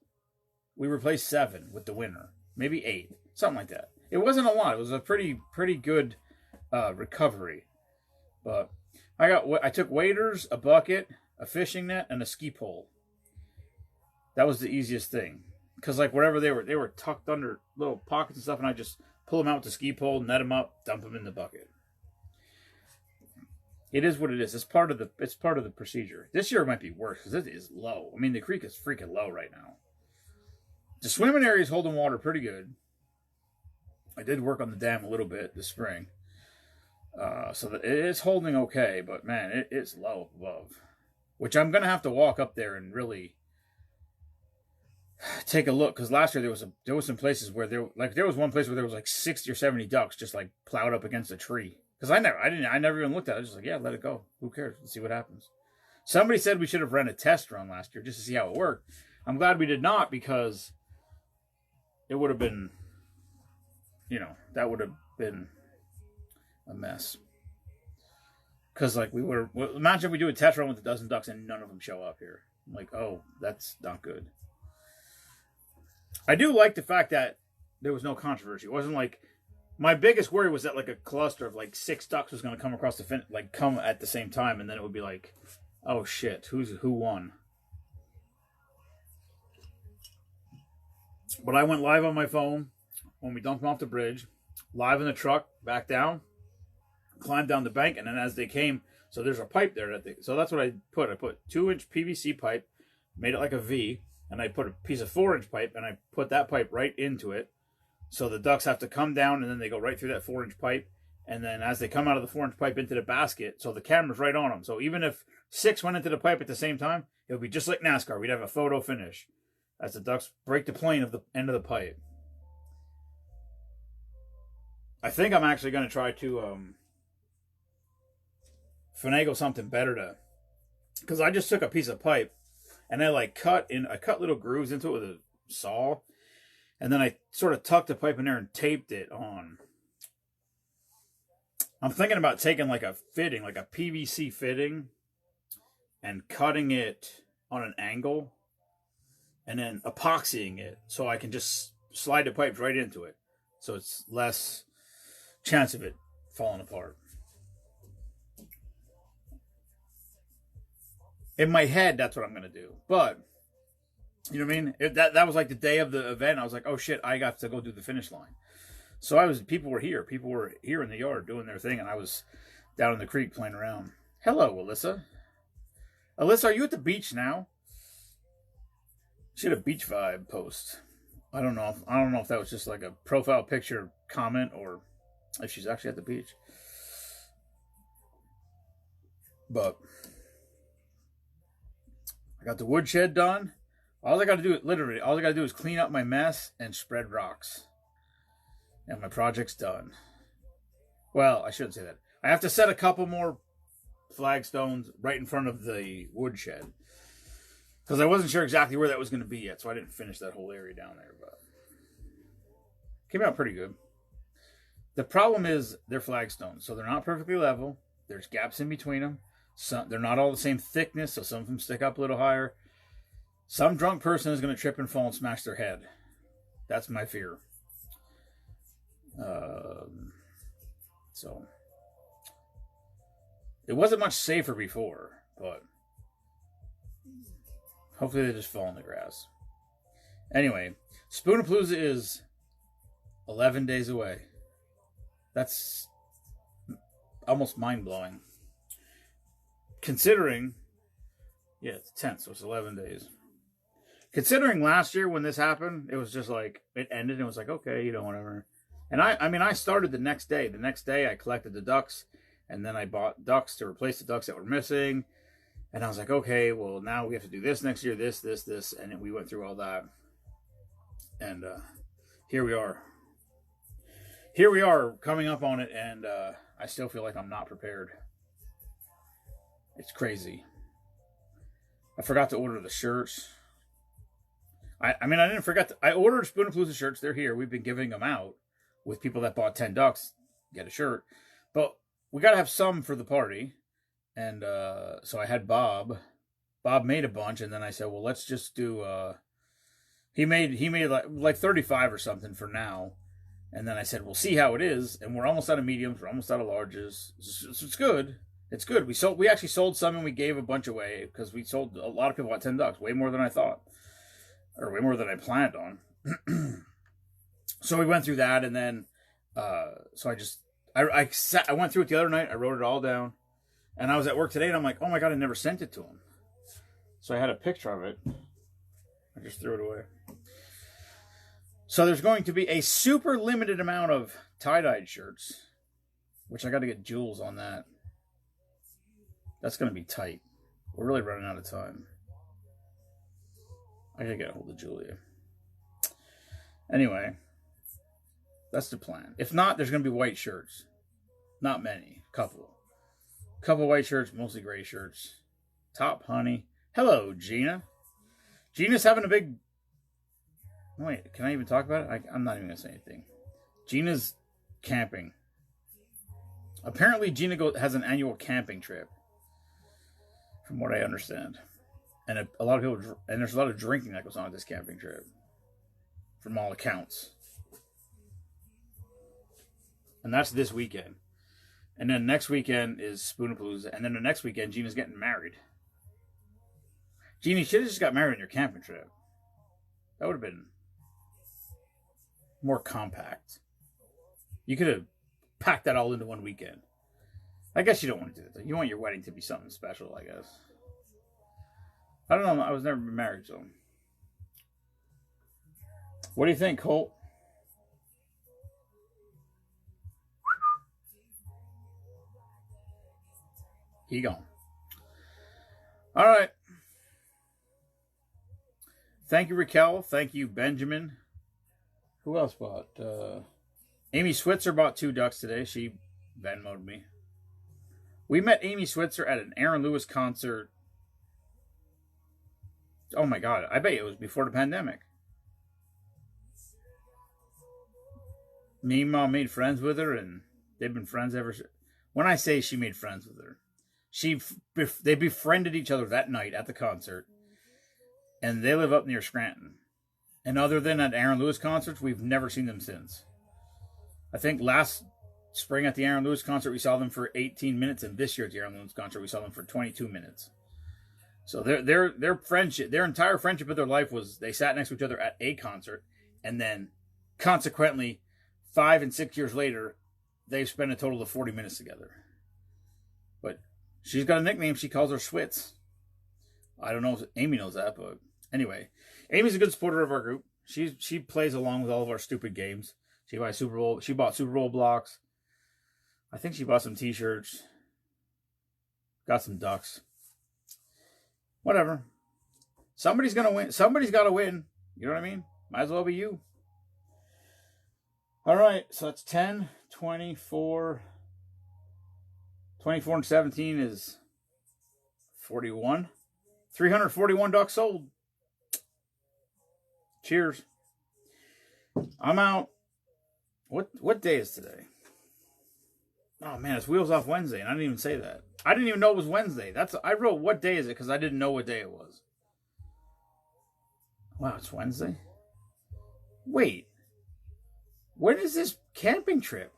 We replaced 7 with the winner. Maybe 8. Something like that. It wasn't a lot. It was a pretty good recovery. But I took waders, a bucket, a fishing net, and a ski pole. That was the easiest thing. Because like wherever they were tucked under little pockets and stuff, and I just pull them out with the ski pole, net them up, dump them in the bucket. It is what it is. It's part of the procedure. This year it might be worse because it is low. I mean, the creek is freaking low right now. The swimming area is holding water pretty good. I did work on the dam a little bit this spring, so that it is holding okay. But man, it's low above, which I'm gonna have to walk up there and really take a look. Because last year there was some places where there was one place where there was like 60 or 70 ducks just like plowed up against a tree. Because I never even looked at it. I was just like, yeah, let it go. Who cares? Let's see what happens. Somebody said we should have ran a test run last year just to see how it worked. I'm glad we did not, because it would have been, that would have been a mess. Because like imagine we do a test run with a dozen ducks and none of them show up here. I'm like, oh, that's not good. I do like the fact that there was no controversy. It wasn't like, my biggest worry was that like a cluster of like 6 ducks was going to come across the fence, like come at the same time, and then it would be like, oh shit, who won? But I went live on my phone when we dumped them off the bridge, live in the truck, back down, climbed down the bank, and then as they came, so there's a pipe there. So that's what I put. I put 2-inch PVC pipe, made it like a V, and I put a piece of 4-inch pipe, and I put that pipe right into it. So the ducks have to come down, and then they go right through that 4-inch pipe. And then as they come out of the 4-inch pipe into the basket, so the camera's right on them. So even if 6 went into the pipe at the same time, it would be just like NASCAR. We'd have a photo finish as the ducks break the plane of the end of the pipe. I think I'm actually going to try to finagle something better because I just took a piece of pipe and I cut little grooves into it with a saw. And then I sort of tucked the pipe in there and taped it on. I'm thinking about taking like a fitting, like a PVC fitting, and cutting it on an angle, and then epoxying it so I can just slide the pipes right into it. So it's less chance of it falling apart. In my head, that's what I'm going to do. But you know what I mean? That was like the day of the event. I was like, oh shit, I got to go do the finish line. So people were here. People were here in the yard doing their thing, and I was down in the creek playing around. Hello, Alyssa. Alyssa, are you at the beach now? She had a beach vibe post. I don't know if that was just like a profile picture comment or if she's actually at the beach. But I got the woodshed done. All I got to do is clean up my mess and spread rocks. And my project's done. Well, I shouldn't say that. I have to set a couple more flagstones right in front of the woodshed. Because I wasn't sure exactly where that was going to be yet, so I didn't finish that whole area down there. But came out pretty good. The problem is they're flagstones, so they're not perfectly level. There's gaps in between them. They're not all the same thickness, so some of them stick up a little higher. Some drunk person is going to trip and fall and smash their head. That's my fear. So it wasn't much safer before, but hopefully they just fall in the grass. Anyway, Spoonapalooza is 11 days away. That's almost mind-blowing. Considering, it's 10th, so it's 11 days. Considering last year when this happened, it was just like, it ended and it was like, okay, whatever. And I mean, I started the next day. The next day I collected the ducks, and then I bought ducks to replace the ducks that were missing. And I was like, okay, well, now we have to do this next year, this. And we went through all that. And here we are. Here we are coming up on it, and I still feel like I'm not prepared. It's crazy. I forgot to order the shirts. I mean, I didn't forget. I ordered Spoonapalooza shirts. They're here. We've been giving them out with people that bought 10 ducks, get a shirt. But we got to have some for the party. And so I had Bob. Bob made a bunch, and then I said, well, let's just do... He made like 35 or something for now. And then I said, we'll see how it is. And we're almost out of mediums. We're almost out of larges. It's good. It's good. We actually sold some, and we gave a bunch away because we sold a lot of people bought 10 ducks, way more than I thought. Or way more than I planned on. So we went through that, and then so I went through it the other night. I wrote it all down, and I was at work today, and I'm like, oh my god, I never sent it to him. So I had a picture of it. I just threw it away. So there's going to be a super limited amount of tie-dyed shirts, which I got to get Jules on that. That's going to be tight. We're really running out of time. I gotta get a hold of Julia. Anyway, that's the plan. If not, there's gonna be white shirts. Not many. Couple white shirts, mostly gray shirts. Top honey. Hello, Gina. Gina's having a big... Wait, can I even talk about it? I'm not even gonna say anything. Gina's camping. Apparently, Gina has an annual camping trip, from what I understand. And a lot of people, and there's a lot of drinking that goes on at this camping trip, from all accounts. And that's this weekend. And then next weekend is Spoonapalooza. And then the next weekend, Gina's getting married. Gina, you should have just got married on your camping trip. That would have been more compact. You could have packed that all into one weekend. I guess you don't want to do that. You want your wedding to be something special, I guess. I don't know. I was never married, so. What do you think, Colt? He gone. All right. Thank you, Raquel. Thank you, Benjamin. Who else bought? Amy Switzer bought 2 ducks today. She Venmo'd me. We met Amy Switzer at an Aaron Lewis concert. Oh my god, I bet it was before the pandemic. Me and Mom made friends with her, and they've been friends ever since. When I say she made friends with her, they befriended each other that night at the concert, and they live up near Scranton. And other than at Aaron Lewis concerts, we've never seen them since. I think last spring at the Aaron Lewis concert, we saw them for 18 minutes, and this year at the Aaron Lewis concert, we saw them for 22 minutes. So their friendship, their entire friendship of their life was they sat next to each other at a concert, and then consequently, 5 and 6 years later, they've spent a total of 40 minutes together. But she's got a nickname. She calls her Switz. I don't know if Amy knows that, but anyway, Amy's a good supporter of our group. She plays along with all of our stupid games. She bought Super Bowl blocks. I think she bought some T-shirts. Got some ducks. Whatever. Somebody's gonna win. Somebody's got to win. You know what I mean? Might as well be you. All right. So that's 10, 24. 24 and 17 is 41. 341 ducks sold. Cheers. I'm out. What day is today? Oh man, it's Wheels Off Wednesday, and I didn't even say that. I didn't even know it was Wednesday. I wrote what day is it because I didn't know what day it was. Wow, it's Wednesday? Wait. When is this camping trip?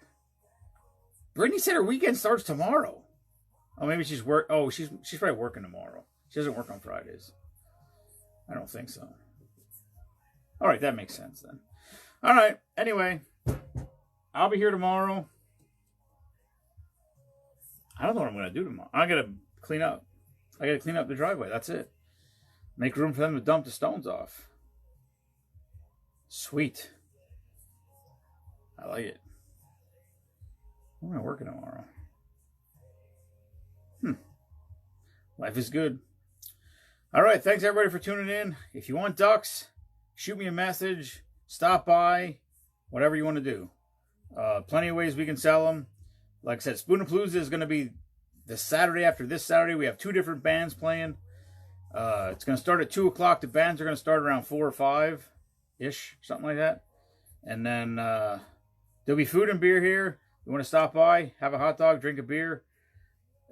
Brittany said her weekend starts tomorrow. Oh, maybe she's she's probably working tomorrow. She doesn't work on Fridays. I don't think so. All right, that makes sense then. All right, anyway, I'll be here tomorrow. I don't know what I'm going to do tomorrow. I got to clean up. I got to clean up the driveway. That's it. Make room for them to dump the stones off. Sweet. I like it. When am I working tomorrow? Life is good. All right, thanks everybody for tuning in. If you want ducks, shoot me a message, stop by, whatever you want to do. Plenty of ways we can sell them. Like I said, Spoonapalooza is going to be the Saturday after this Saturday. We have 2 different bands playing. It's going to start at 2 o'clock. The bands are going to start around 4 or 5-ish, something like that. And then there'll be food and beer here. You want to stop by, have a hot dog, drink a beer.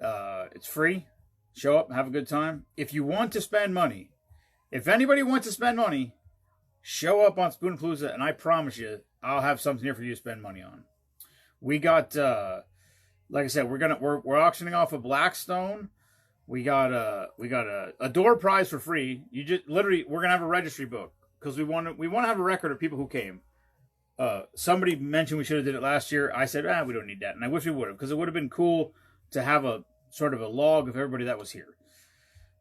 It's free. Show up and have a good time. If you want to spend money, if anybody wants to spend money, show up on Spoonapalooza, and I promise you, I'll have something here for you to spend money on. We got, like I said, we're auctioning off a Blackstone. We got a door prize for free. You just literally, we're gonna have a registry book because we want to have a record of people who came. Somebody mentioned we should have did it last year. I said, we don't need that, and I wish we would have, because it would have been cool to have a sort of a log of everybody that was here.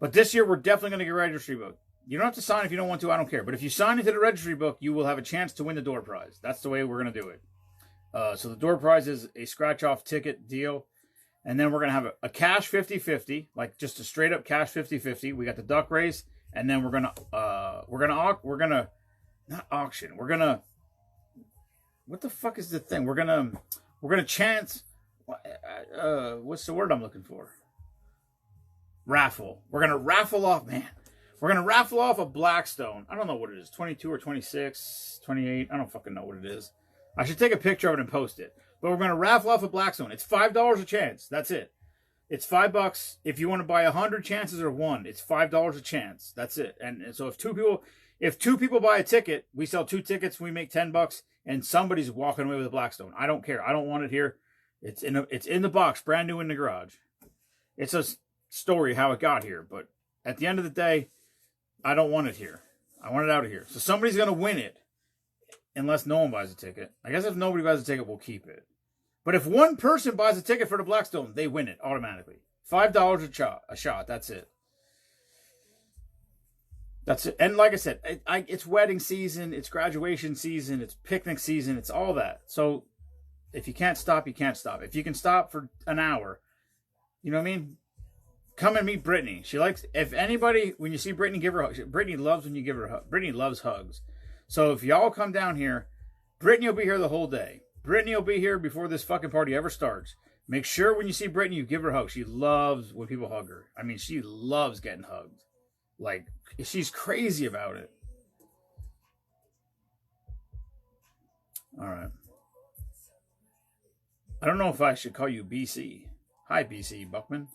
But this year, we're definitely going to get a registry book. You don't have to sign if you don't want to. I don't care. But if you sign into the registry book, you will have a chance to win the door prize. That's the way we're going to do it. So the door prize is a scratch-off ticket deal. And then we're going to have a cash 50-50, like just a straight-up cash 50-50. We got the duck race. And then we're going to not auction. We're going to, what the fuck is the thing? We're going to chance, what's the word I'm looking for? Raffle. We're going to raffle off, man. We're going to raffle off a Blackstone. I don't know what it is, 22 or 26, 28. I don't fucking know what it is. I should take a picture of it and post it. But we're going to raffle off a Blackstone. It's $5 a chance. That's it. It's $5. If you want to buy 100 chances or 1, it's $5 a chance. That's it. And so if two people buy a ticket, we sell 2 tickets, we make $10, and somebody's walking away with a Blackstone. I don't care. I don't want it here. It's in the box, brand new in the garage. It's a story how it got here, but at the end of the day, I don't want it here. I want it out of here. So somebody's going to win it, unless no one buys a ticket. I guess if nobody buys a ticket, we'll keep it. But if one person buys a ticket for the Blackstone, they win it automatically. $5 a shot. That's it. That's it. And like I said, it's wedding season, it's graduation season, it's picnic season, it's all that. So if you can't stop, you can't stop. If you can stop for an hour, you know what I mean? Come and meet Brittany. She likes, if anybody, when you see Brittany, give her a hug. Brittany loves when you give her a hug. Brittany loves hugs. So if y'all come down here, Brittany will be here the whole day. Brittany will be here before this fucking party ever starts. Make sure when you see Brittany, you give her a hug. She loves when people hug her. I mean, she loves getting hugged. Like, she's crazy about it. All right. I don't know if I should call you BC. Hi, BC Buckman.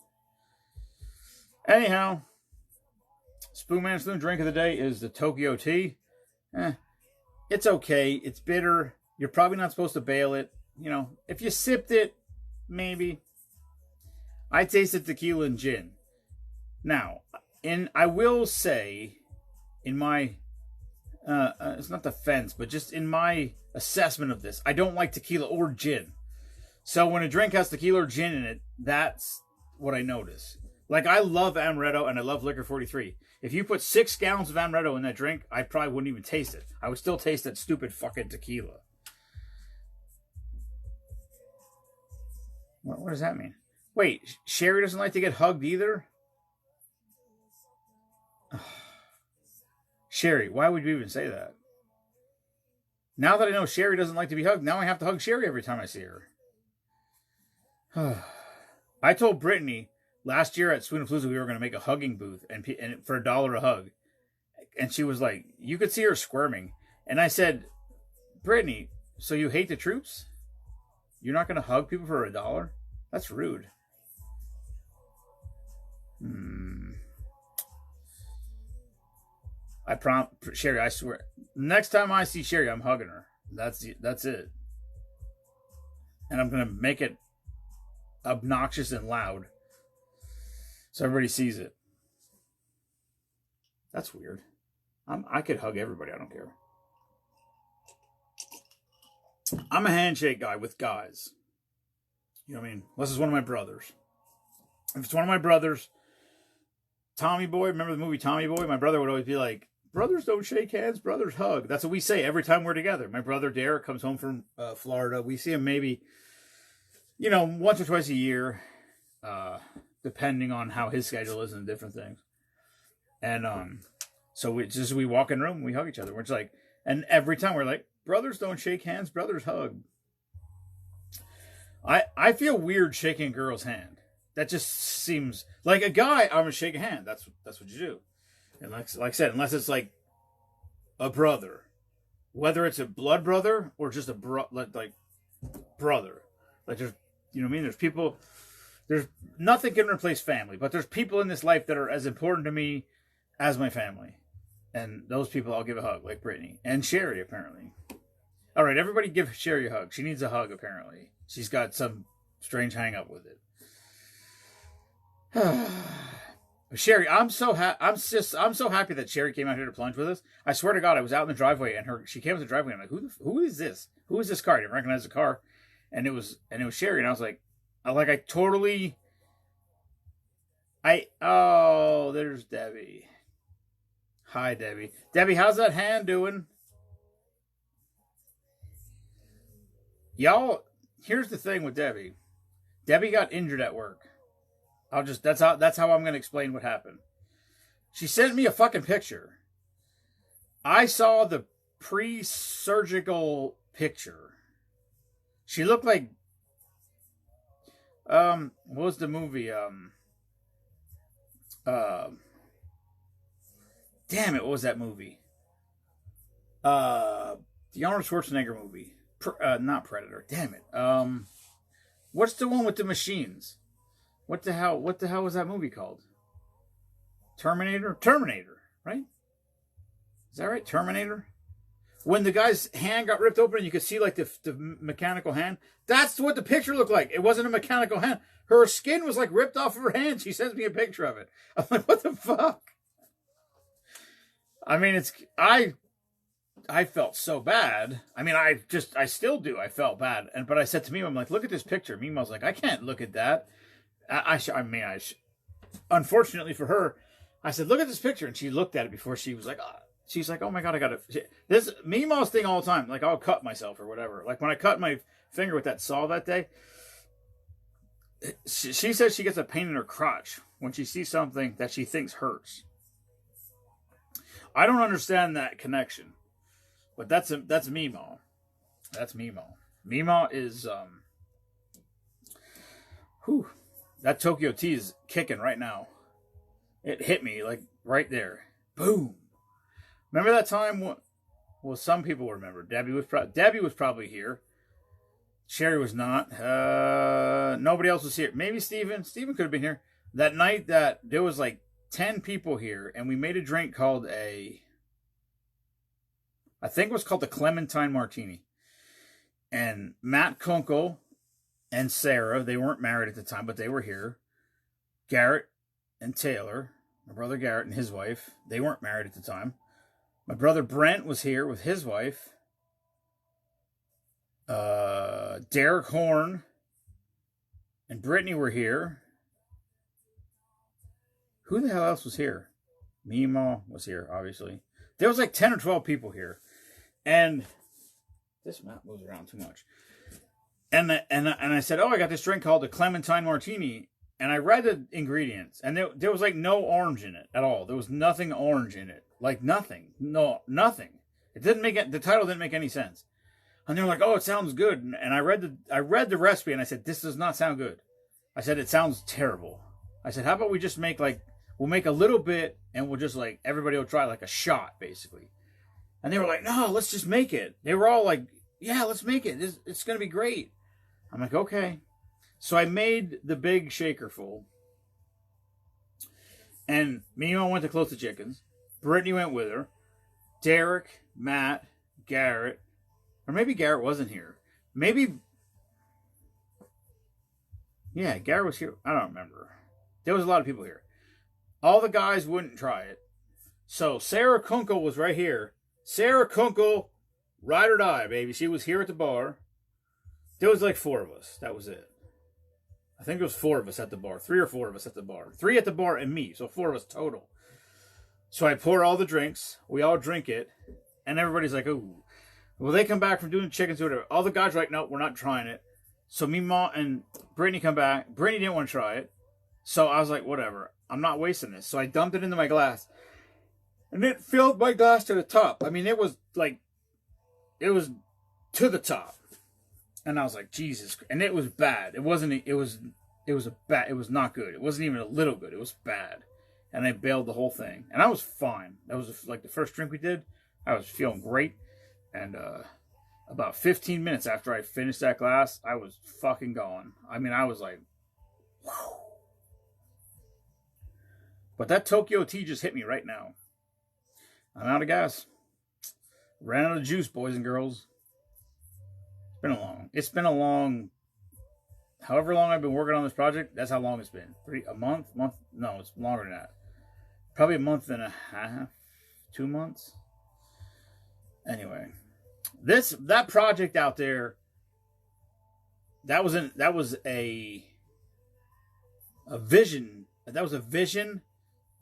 Anyhow, Spoonman Spoon drink of the day is the Tokyo tea. It's okay. It's bitter. You're probably not supposed to bail it. You know, if you sipped it, maybe. I tasted tequila and gin. Now, I will say, in my, it's not defense, but just in my assessment of this, I don't like tequila or gin. So when a drink has tequila or gin in it, that's what I notice. Like, I love Amaretto and I love Liquor 43. If you put 6 gallons of Amaretto in that drink, I probably wouldn't even taste it. I would still taste that stupid fucking tequila. What does that mean? Wait, Sherry doesn't like to get hugged either? Sherry, why would you even say that? Now that I know Sherry doesn't like to be hugged, now I have to hug Sherry every time I see her. I told Brittany last year at Spoonapalooza we were going to make a hugging booth and for $1 a hug. And she was like, you could see her squirming. And I said, Brittany, so you hate the troops? You're not going to hug people for $1? That's rude. Sherry, I swear. Next time I see Sherry, I'm hugging her. That's it. And I'm going to make it obnoxious and loud so everybody sees it. That's weird. I could hug everybody. I don't care. I'm a handshake guy with guys. You know what I mean? Unless it's one of my brothers. If it's one of my brothers, Tommy Boy. Remember the movie Tommy Boy? My brother would always be like, brothers don't shake hands, brothers hug. That's what we say every time we're together. My brother Derek comes home from Florida. We see him maybe, once or twice a year, depending on how his schedule is and different things. And so we walk in the room and we hug each other. We're just like, and every time we're like, brothers don't shake hands, brothers hug. I feel weird shaking a girl's hand. That just seems like a guy. I'm gonna shake a hand. That's what you do. And like I said, unless it's like a brother, whether it's a blood brother or just a like brother, like there's what I mean. There's people. There's nothing can replace family, but there's people in this life that are as important to me as my family, and those people I'll give a hug, like Brittany and Sherry apparently. All right, everybody give Sherry a hug. She needs a hug apparently. She's got some strange hang up with it. Sherry, I'm so happy that Sherry came out here to plunge with us. I swear to God, I was out in the driveway and she came to the driveway. And I'm like, who is this? Who is this car? I didn't recognize the car, and it was Sherry. And I was like, there's Debbie. Hi, Debbie. Debbie, how's that hand doing? Y'all, here's the thing with Debbie. Debbie got injured at work. That's how I'm going to explain what happened. She sent me a fucking picture. I saw the pre-surgical picture. She looked like, what was the movie? Damn it, what was that movie? The Arnold Schwarzenegger movie. Not Predator. Damn it. What's the one with the machines? What the hell was that movie called? Terminator, right? Is that right? Terminator? When the guy's hand got ripped open and you could see like the mechanical hand. That's what the picture looked like. It wasn't a mechanical hand. Her skin was like ripped off of her hand. She sends me a picture of it. I'm like, what the fuck? I mean, I felt so bad. I mean, I still do. I felt bad. But I said to Mima, I'm like, look at this picture. Mima was like, I can't look at that. Unfortunately for her, I said, look at this picture. And she looked at it before she was like, she's like, oh my God, I got it. This Mima's thing all the time. Like, I'll cut myself or whatever. Like when I cut my finger with that saw that day, she says she gets a pain in her crotch when she sees something that she thinks hurts. I don't understand that connection, but that's Mima. That's Mima. Mima is, that Tokyo Tea is kicking right now. It hit me like right there. Boom. Remember that time? Well, some people remember. Debbie was probably here. Sherry was not. Nobody else was here. Maybe Steven. Steven could have been here. That night that there was like 10 people here, and we made a drink called I think it was called the Clementine Martini. And Matt Kunkel and Sarah, they weren't married at the time, but they were here. Garrett and Taylor, my brother Garrett and his wife, they weren't married at the time. My brother Brent was here with his wife. Derek Horn and Brittany were here. Who the hell else was here? Mima was here, obviously. There was like 10 or 12 people here. And this map moves around too much. And I said, I got this drink called the Clementine Martini. And I read the ingredients. And there was like no orange in it at all. There was nothing orange in it. Like nothing. No, nothing. The title didn't make any sense. And they were like, it sounds good. And I read the recipe and I said, this does not sound good. I said, it sounds terrible. I said, how about we just we'll make a little bit and we'll just like, everybody will try like a shot basically. And they were like, no, let's just make it. They were all like, yeah, let's make it. It's going to be great. I'm like, okay. So I made the big shaker full. And Mima went to close the chickens. Brittany went with her. Derek, Matt, Garrett. Or maybe Garrett wasn't here. Maybe. Yeah, Garrett was here. I don't remember. There was a lot of people here. All the guys wouldn't try it. So Sarah Kunkel was right here. Sarah Kunkel, ride or die, baby. She was here at the bar. There was like 4 of us. That was it. I think it was 4 of us at the bar. 3 or 4 of us at the bar. 3 at the bar and me. So 4 of us total. So I pour all the drinks. We all drink it. And everybody's like, ooh. Well, they come back from doing chickens or whatever. All the guys are like, no, we're not trying it. So me, Mom, and Brittany come back. Brittany didn't want to try it. So I was like, whatever. I'm not wasting this. So I dumped it into my glass. And it filled my glass to the top. I mean, it was to the top. And I was like, Jesus. And it was bad. It was not good. It wasn't even a little good. It was bad. And I bailed the whole thing. And I was fine. That was like the first drink we did. I was feeling great. And about 15 minutes after I finished that glass, I was fucking going. I mean, I was like, whew. But that Tokyo tea just hit me right now. I'm out of gas. Ran out of juice, boys and girls. It's been a long, however long I've been working on this project, that's how long it's been. A month? No, it's longer than that. Probably a month and a half, 2 months. Anyway, that project out there, that was a vision. That was a vision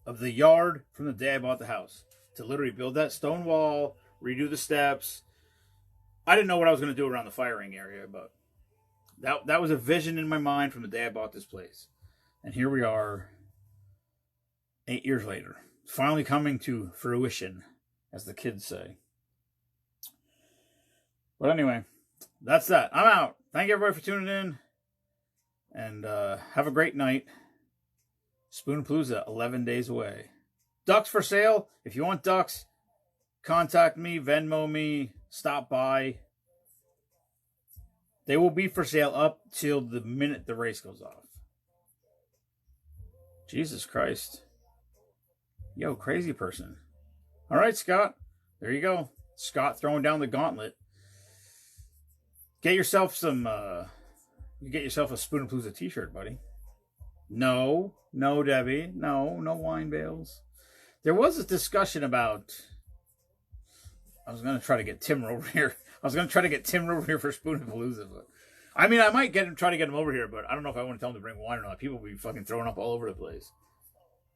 of the yard from the day I bought the house. To literally build that stone wall, redo the steps. I didn't know what I was going to do around the firing area, but that was a vision in my mind from the day I bought this place. And here we are, 8 years later. Finally coming to fruition, as the kids say. But anyway, that's that. I'm out. Thank you everybody for tuning in. And have a great night. Spoonapalooza, 11 days away. Ducks for sale. If you want ducks, contact me, Venmo me, stop by. They will be for sale up till the minute the race goes off. Jesus Christ. Yo, crazy person. All right, Scott. There you go. Scott throwing down the gauntlet. Get yourself some, you get yourself a Spoonapalooza t-shirt, buddy. No, Debbie. No wine bales. There was a discussion about, I was going to try to get Tim over here. I was going to try to get Tim over here for Spoonapalooza. But I mean, I might try to get him over here, but I don't know if I want to tell him to bring wine or not. People will be fucking throwing up all over the place.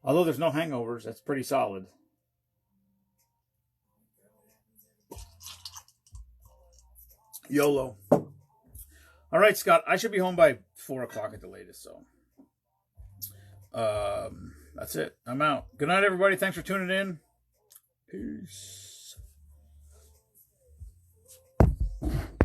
Although there's no hangovers, that's pretty solid. YOLO. All right, Scott. I should be home by 4 o'clock at the latest, so. That's it. I'm out. Good night, everybody. Thanks for tuning in. Peace.